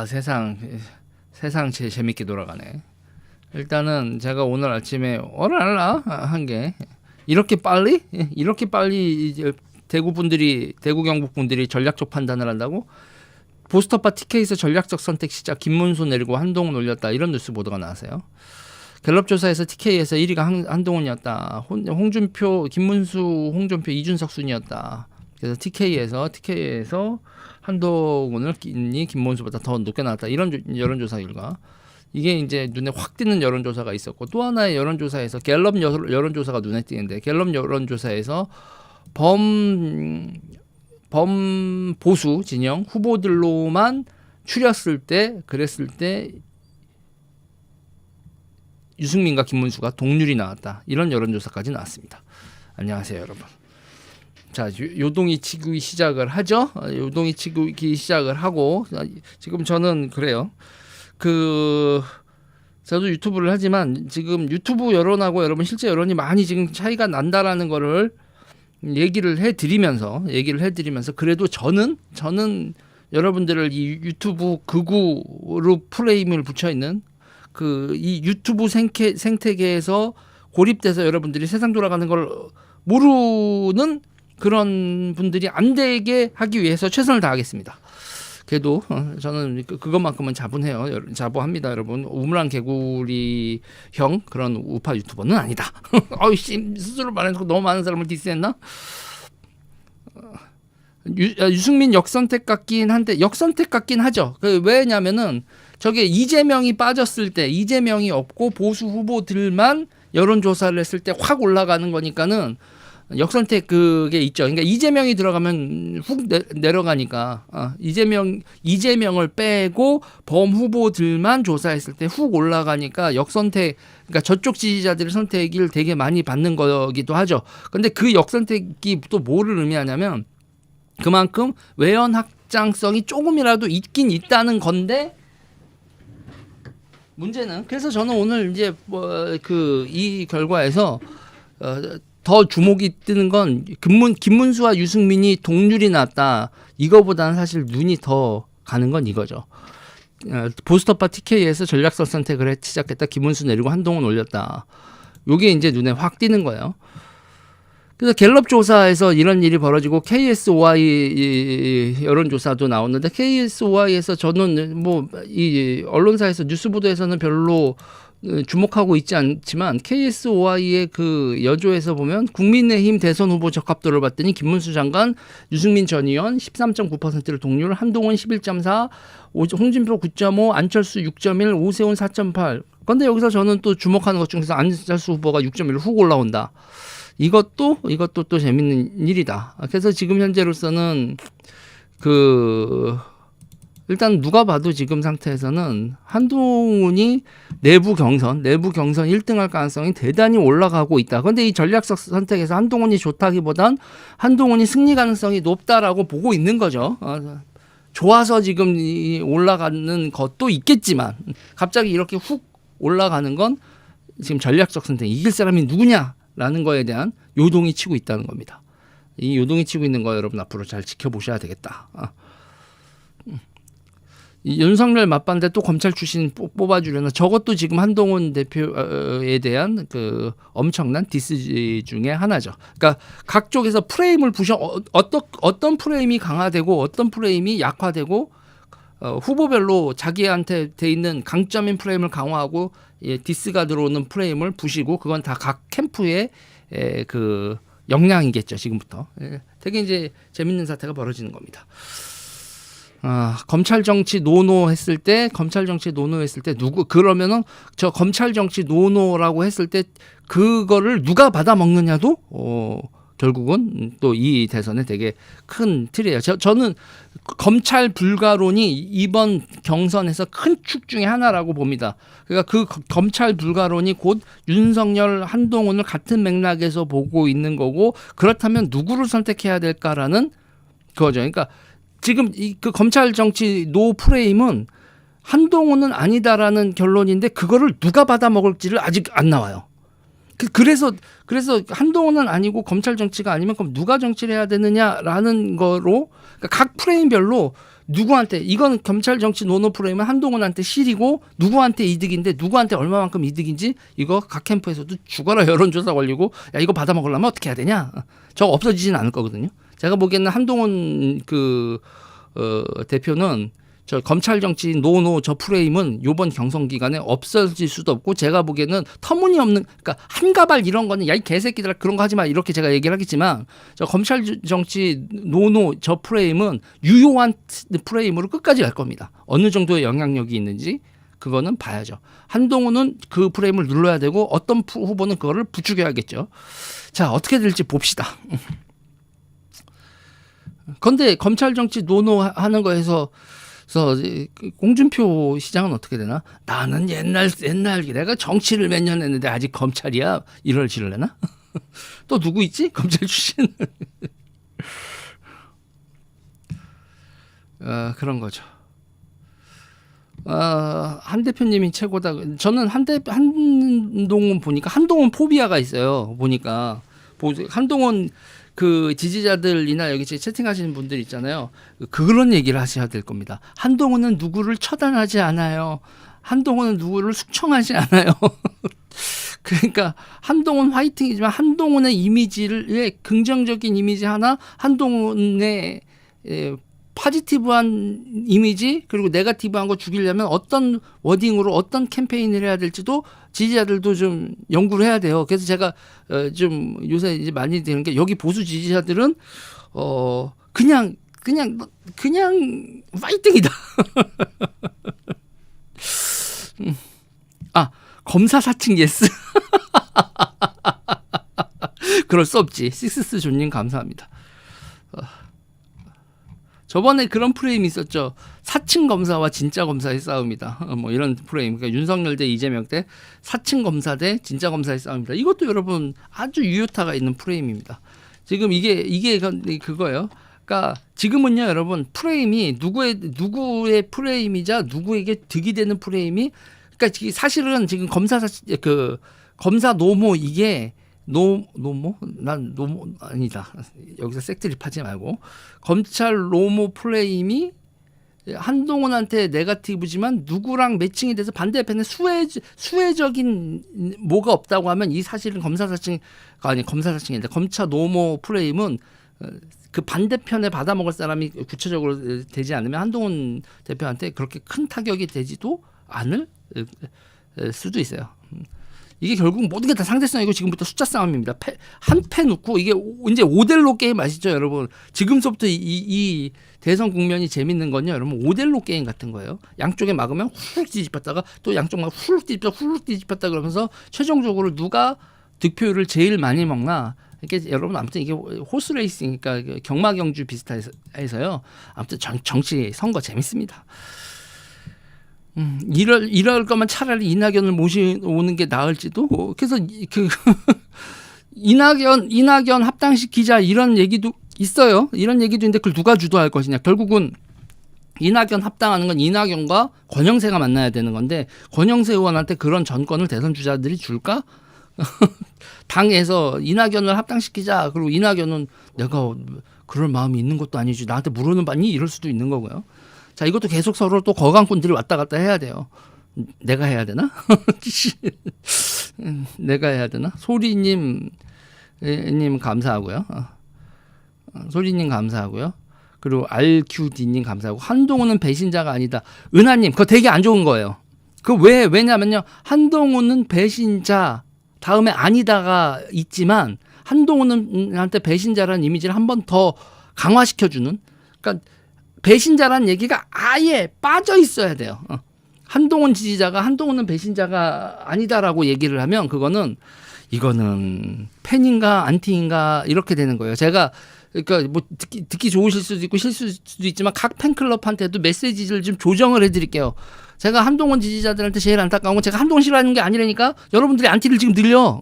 세상 재밌게 돌아가네. 일단은 제가 오늘 아침에 어랄라 한 게 이렇게 빨리 이제 대구 경북 분들이 전략적 판단을 한다고. 보스터파 TK에서 전략적 선택 시작, 김문수 내리고 한동훈 올렸다, 이런 뉴스 보도가 나왔어요. 갤럽 조사에서 TK에서 1위가 한동훈이었다. 김문수, 홍준표, 이준석 순이었다. 그래서 TK에서 한동훈을 김문수보다 더 높게 나왔다. 이런 여론조사 결과. 이게 이제 눈에 확 띄는 여론조사가 있었고, 또 하나의 여론조사에서 갤럽 여론조사가 눈에 띄는데, 갤럽 여론조사에서 범보수 진영 후보들로만 그랬을 때 유승민과 김문수가 동률이 나왔다. 이런 여론조사까지 나왔습니다. 안녕하세요, 여러분. 자, 요동이 치기 시작을 하죠. 요동이 치기 시작을 하고, 지금 저는 그래요. 저도 유튜브를 하지만 지금 유튜브 여론하고 여러분 실제 여론이 많이 지금 차이가 난다라는 거를 얘기를 해드리면서 그래도 저는 여러분들을 이 유튜브 극우로 프레임을 붙여 있는 이 유튜브 생태계에서 고립돼서 여러분들이 세상 돌아가는 걸 모르는 그런 분들이 안 되게 하기 위해서 최선을 다하겠습니다. 그래도 저는 그것만큼은 자부합니다, 여러분. 우물안 개구리형 그런 우파 유튜버는 아니다. 스스로 말해서 너무 많은 사람을 디스했나? 유승민 역선택 같긴 하죠. 왜냐면은 저게 이재명이 빠졌을 때, 이재명이 없고 보수 후보들만 여론조사를 했을 때 확 올라가는 거니까는 역선택 그게 있죠. 그러니까 이재명이 들어가면 훅 내려가니까 이재명을 빼고 범 후보들만 조사했을 때 훅 올라가니까 역선택, 그러니까 저쪽 지지자들의 선택을 되게 많이 받는 거기도 하죠. 근데 그 역선택이 또 뭐를 의미하냐면 그만큼 외연 확장성이 조금이라도 있긴 있다는 건데, 문제는, 그래서 저는 오늘 이제 이 결과에서 더 주목이 뜨는 건 김문수와 유승민이 동률이 났다. 이거보다는 사실 눈이 더 가는 건 이거죠. 보스터파 TK에서 전략적 선택을 시작했다. 김문수 내리고 한동훈 올렸다. 요게 이제 눈에 확 띄는 거예요. 그래서 갤럽 조사에서 이런 일이 벌어지고 KSOI 여론조사도 나오는데, KSOI에서 저는 이 언론사에서 뉴스 보도에서는 별로 주목하고 있지 않지만 KSOI의 그 여조에서 보면 국민의힘 대선 후보 적합도를 봤더니 김문수 장관, 유승민 전 의원 13.9%를 동률, 한동훈 11.4, 홍준표 9.5, 안철수 6.1, 오세훈 4.8. 그런데 여기서 저는 또 주목하는 것 중에서 안철수 후보가 6.1로 훅 올라온다. 이것도 또 재밌는 일이다. 그래서 지금 현재로서는 일단 누가 봐도 지금 상태에서는 한동훈이 내부 경선 1등할 가능성이 대단히 올라가고 있다. 그런데 이 전략적 선택에서 한동훈이 좋다기보단 한동훈이 승리 가능성이 높다라고 보고 있는 거죠. 좋아서 지금 올라가는 것도 있겠지만 갑자기 이렇게 훅 올라가는 건 지금 전략적 선택, 이길 사람이 누구냐라는 거에 대한 요동이 치고 있다는 겁니다. 이 요동이 치고 있는 거 여러분 앞으로 잘 지켜보셔야 되겠다. 윤석열 맞봤는데 또 검찰 출신 뽑아주려나, 저것도 지금 한동훈 대표에 대한 그 엄청난 디스 중에 하나죠. 그러니까 각 쪽에서 프레임을 어떤 프레임이 강화되고 어떤 프레임이 약화되고, 후보별로 자기한테 돼 있는 강점인 프레임을 강화하고 디스가 들어오는 프레임을 부시고, 그건 다 각 캠프의 그 역량이겠죠, 지금부터. 되게 이제 재밌는 사태가 벌어지는 겁니다. 검찰 정치 노노 했을 때 그러면은 저 검찰 정치 노노라고 했을 때 그거를 누가 받아 먹느냐도 결국은 또 이 대선에 되게 큰 틀이에요. 저는 검찰 불가론이 이번 경선에서 큰 축 중에 하나라고 봅니다. 그러니까 그 검찰 불가론이 곧 윤석열, 한동훈을 같은 맥락에서 보고 있는 거고, 그렇다면 누구를 선택해야 될까라는 그거죠. 그러니까 지금 그 검찰 정치 노 프레임은 한동훈은 아니다라는 결론인데, 그거를 누가 받아 먹을지를 아직 안 나와요. 그래서 한동훈은 아니고 검찰 정치가 아니면 그럼 누가 정치를 해야 되느냐라는 거로, 그러니까 각 프레임별로 누구한테 이건 검찰 정치 노노 프레임은 한동훈한테 실이고 누구한테 이득인데 누구한테 얼마만큼 이득인지 이거 각 캠프에서도 죽어라 여론조사 걸리고 야 이거 받아 먹으려면 어떻게 해야 되냐 저거 없어지진 않을 거거든요. 제가 보기에는 한동훈 대표는 저 검찰 정치 노노 저 프레임은 이번 경선 기간에 없어질 수도 없고 제가 보기에는 터무니없는 그러니까 한가발 이런 거는 야 이 개새끼들아 그런 거 하지 마 이렇게 제가 얘기를 하겠지만 저 검찰 정치 노노 저 프레임은 유효한 프레임으로 끝까지 갈 겁니다. 어느 정도의 영향력이 있는지 그거는 봐야죠. 한동훈은 그 프레임을 눌러야 되고 어떤 후보는 그거를 부추겨야겠죠. 자 어떻게 될지 봅시다. 그런데 검찰 정치 노노 하는 거에서 홍준표 시장은 어떻게 되나? 나는 옛날 내가 정치를 몇 년 했는데 아직 검찰이야 이럴지를래나? 또 누구 있지? 검찰 출신. 그런 거죠. 한 대표님이 최고다. 저는 한동훈 보니까 한동훈 포비아가 있어요. 보니까 한동훈 그 지지자들이나 여기 채팅하시는 분들 있잖아요. 그런 얘기를 하셔야 될 겁니다. 한동훈은 누구를 처단하지 않아요. 한동훈은 누구를 숙청하지 않아요. 그러니까 한동훈 화이팅이지만 한동훈의 이미지를 긍정적인 이미지 하나, 한동훈의 포지티브한 이미지 그리고 네거티브한 거 죽이려면 어떤 워딩으로 어떤 캠페인을 해야 될지도 지지자들도 좀 연구를 해야 돼요. 그래서 제가 좀 요새 이제 많이 되는 게 여기 보수 지지자들은 그냥 파이팅이다. 검사 사칭 예스. 그럴 수 없지. 식스스 존님 감사합니다. 저번에 그런 프레임이 있었죠. 사칭 검사와 진짜 검사의 싸움이다. 뭐 이런 프레임. 그러니까 윤석열 대 이재명 때 사칭 검사 대 진짜 검사의 싸움이다. 이것도 여러분 아주 유효타가 있는 프레임입니다. 지금 이게 그거예요. 그러니까 지금은요, 여러분 프레임이 누구의 프레임이자 누구에게 득이 되는 프레임이 그러니까 사실은 지금 검사 노모 이게 노모? 난 노모 아니다. 여기서 색드립하지 말고 검찰 노모 프레임이 한동훈한테 네거티브지만 누구랑 매칭이 돼서 반대편에 수혜적인 뭐가 없다고 하면 이 사실은 검사 사칭이 아니라 검찰 노모 프레임은 그 반대편에 받아먹을 사람이 구체적으로 되지 않으면 한동훈 대표한테 그렇게 큰 타격이 되지도 않을 수도 있어요. 이게 결국 모든 게 다 상대성이고 지금부터 숫자 싸움입니다. 한 패 놓고 이게 이제 5대1로 게임 아시죠, 여러분? 지금서부터 이 대선 국면이 재밌는 건요, 여러분 5대1로 게임 같은 거예요. 양쪽에 막으면 후룩 뒤집혔다가 또 양쪽 막 후룩 뒤집혔다 그러면서 최종적으로 누가 득표율을 제일 많이 먹나? 이게 여러분 아무튼 이게 호스 레이스니까 경마 경주 비슷해서요. 아무튼 정치 선거 재밌습니다. 이럴 거면 차라리 이낙연을 모셔오는 게 나을지도. 그래서 이낙연 합당시키자 이런 얘기도 있어요. 이런 얘기도 있는데 그걸 누가 주도할 것이냐. 결국은 이낙연 합당하는 건 이낙연과 권영세가 만나야 되는 건데 권영세 의원한테 그런 전권을 대선 주자들이 줄까? 당에서 이낙연을 합당시키자. 그리고 이낙연은 내가 그럴 마음이 있는 것도 아니지. 나한테 물어는 받니? 이럴 수도 있는 거고요. 자, 이것도 계속 서로 또 거강꾼들이 왔다 갔다 해야 돼요. 내가 해야 되나? 내가 해야 되나? 소리님 감사하고요. 소리님 감사하고요. 그리고 RQD님 감사하고 한동훈은 배신자가 아니다. 은하님 그거 되게 안 좋은 거예요. 왜냐면요. 한동훈은 배신자 다음에 아니다가 있지만 한동훈한테 배신자라는 이미지를 한 번 더 강화시켜주는 그러니까 배신자라는 얘기가 아예 빠져 있어야 돼요. 한동훈 지지자가 한동훈은 배신자가 아니다라고 얘기를 하면 이거는 팬인가 안티인가 이렇게 되는 거예요. 제가 그러니까 뭐 듣기 좋으실 수도 있고 싫을 수도 있지만 각 팬클럽한테도 메시지를 좀 조정을 해드릴게요. 제가 한동훈 지지자들한테 제일 안타까운 건 제가 한동훈 싫어하는 게 아니라니까 여러분들이 안티를 지금 늘려.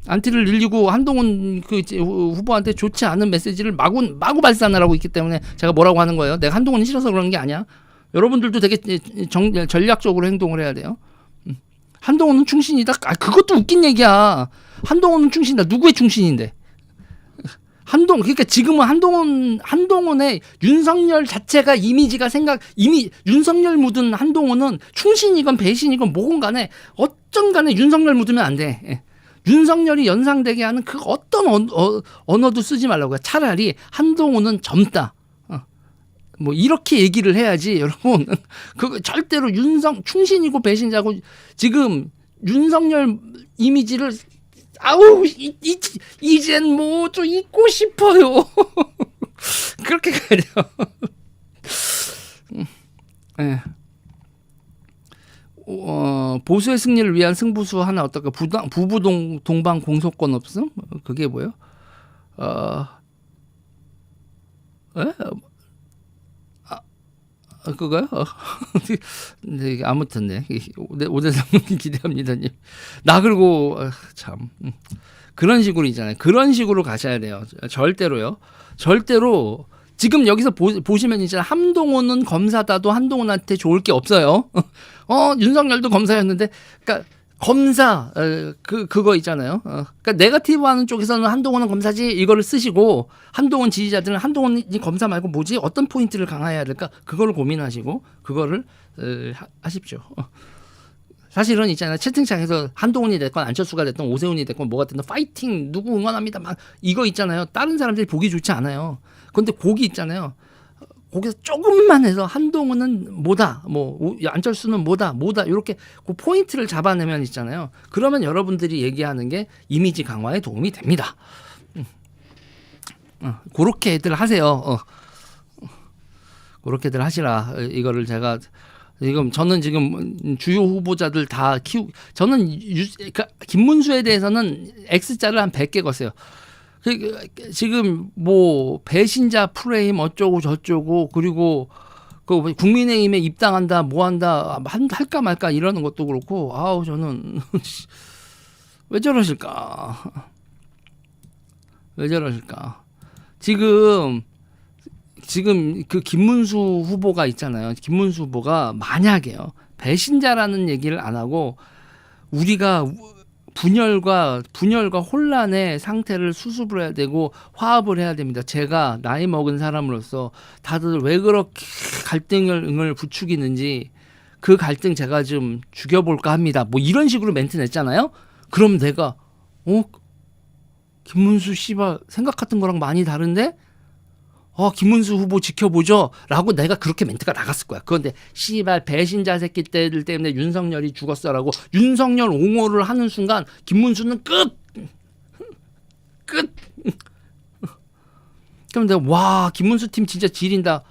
안티를 늘리고 한동훈 후보한테 좋지 않은 메시지를 마구 발산을 하고 있기 때문에 제가 뭐라고 하는 거예요. 내가 한동훈이 싫어서 그러는 게 아니야. 여러분들도 되게 전략적으로 행동을 해야 돼요. 한동훈은 충신이다. 그것도 웃긴 얘기야. 한동훈은 충신이다. 누구의 충신인데? 그러니까 지금은 한동훈의 윤석열 자체가 이미지가 이미 윤석열 묻은 한동훈은 충신이건 배신이건 뭐건 간에 어쩐 간에 윤석열 묻으면 안 돼. 예. 윤석열이 연상되게 하는 그 어떤 언어도 쓰지 말라고요. 차라리 한동훈은 젊다. 뭐 이렇게 얘기를 해야지 여러분. 그 절대로 충신이고 배신자고 지금 윤석열 이미지를 아우 이젠 뭐 좀 잊고 싶어요. 그렇게 가야 돼요. 네. 보수의 승리를 위한 승부수 하나 어떨까? 부부 동반 공소권 없음? 그게 뭐예요? 그거요? 네, 아무튼 네. 오대상 기대합니다님. 나 그리고 참 그런 식으로 있잖아요. 그런 식으로 가셔야 돼요. 절대로요. 절대로 지금 여기서 보시면 이제 한동훈은 검사다도 한동훈한테 좋을 게 없어요. 윤석열도 검사였는데, 그러니까 검사 그거 있잖아요. 그러니까 네거티브하는 쪽에서는 한동훈은 검사지 이거를 쓰시고 한동훈 지지자들은 한동훈이 검사 말고 뭐지 어떤 포인트를 강화해야 될까 그거를 고민하시고 그거를 하십시오. 사실은 있잖아요. 채팅창에서 한동훈이 됐건 안철수가 됐건 오세훈이 됐건 뭐가 됐든 파이팅 누구 응원합니다 막 이거 있잖아요. 다른 사람들이 보기 좋지 않아요. 그런데 거기 있잖아요. 거기서 조금만 해서 한동훈은 뭐다, 뭐 안철수는 뭐다 이렇게 그 포인트를 잡아내면 있잖아요. 그러면 여러분들이 얘기하는 게 이미지 강화에 도움이 됩니다. 그렇게들 하세요. 그렇게들 하시라. 이거를 제가 저는 지금 주요 후보자들 다 저는 김문수에 대해서는 X자를 한 100개 걷어요. 지금 뭐 배신자 프레임 어쩌고 저쩌고 그리고 그 국민의힘에 입당한다 뭐한다 할까 말까 이러는 것도 그렇고 아우 저는 왜 저러실까 지금 그 김문수 후보가 있잖아요. 김문수 후보가 만약에요 배신자라는 얘기를 안 하고 우리가 분열과 혼란의 상태를 수습을 해야 되고 화합을 해야 됩니다. 제가 나이 먹은 사람으로서 다들 왜 그렇게 갈등을 부추기는지 그 갈등 제가 좀 죽여볼까 합니다. 뭐 이런 식으로 멘트 냈잖아요. 그럼 내가 김문수 씨발 생각했던 거랑 많이 다른데 김문수 후보 지켜보죠 라고 내가 그렇게 멘트가 나갔을 거야. 그런데 씨발 배신자 새끼들 때문에 윤석열이 죽었어라고 윤석열 옹호를 하는 순간 김문수는 끝. 그럼 내가 와 김문수 팀 진짜 지린다.